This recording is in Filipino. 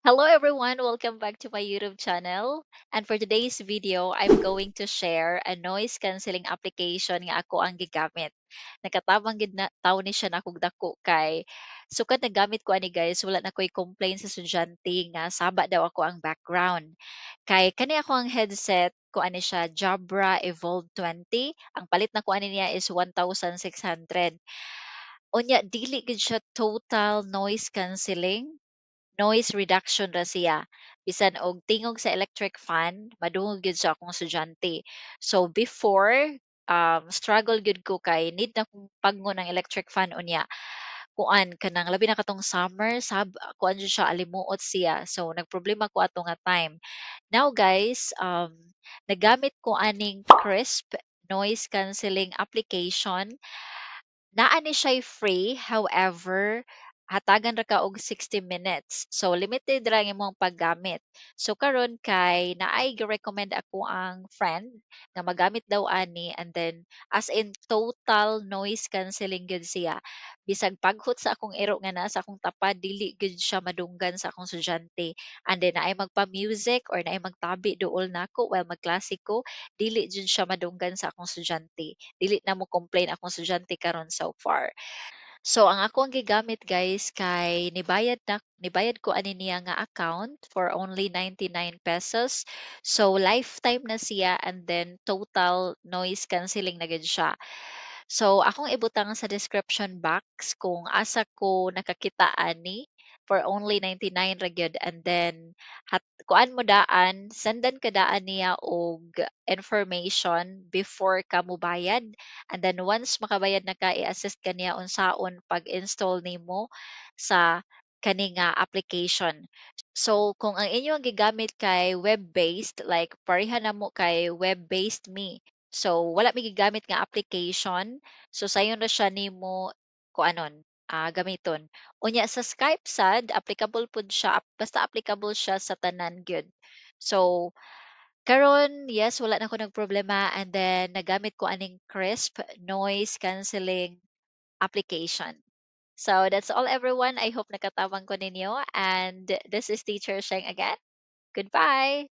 Hello everyone, welcome back to my YouTube channel. And for today's video, I'm going to share a noise cancelling application nga ako ang gigamit. Nakatabang gid na taw ni siya nakog dako kay sukad na gamit ko ani guys, wala na ko'y complain sa estudyante nga saba daw ako ang background. Kay kani ako ang headset ko ani siya Jabra Evolve 20. Ang palit na ko ani niya is 1,600. Unya dili gid siya total noise cancelling, noise reduction ra siya. Bisan og tingog sa electric fan, madungog gyud sa akong estudyante. So before, struggle gyud ko kay need na kong pagngon ng electric fan unya. Kuan kanang labi na katong summer, kuan jud siya alimuot siya. So nagproblema ko ato nga time. Now guys, nagamit ko aning Crisp noise cancelling application. Naa ni siya'y free, however, hatagan ra ka og 60 minutes. So limited ra ang imong paggamit. So karon kay naay gi-recommend ako ang friend nga magamit daw ani, and then as in total noise cancelling gyud siya. Bisag paghot sa akong iro nga naa sa akong tapad dili gyud siya madunggan sa akong estudyante. And then naay magpa-music or naay magtabi duol nako while magklase ko, dili jud siya madunggan sa akong estudyante. Dili na mo complain akong estudyante karon so far. So ang ako ang gigamit guys kay nibayad ko ani niya nga account for only 99 pesos. So lifetime na siya, and then total noise cancelling na gid siya. So akong ibutang sa description box kung asa ko nakakita ani for only 99 ra gyud, and then kuan mo daan, sendan ka daan niya og information before ka mobayad. And then once makabayad na ka, i-assist ka niya unsaon pag-install nimo sa kani nga application. So kung ang inyong gigamit kay web-based, like pareha na mo kay web-based me. So wala mi gigamit nga application. So sayon ra siya nimo kuanon, gamiton. Unya sa Skype sad applicable pud siya, basta applicable siya sa tanan gyud. So karon, yes, wala na ko nagproblema, and then nagamit ko aning Crisp noise cancelling application. So that's all everyone. I hope nakatawang ko ninyo, and this is Teacher Sheng again. Goodbye.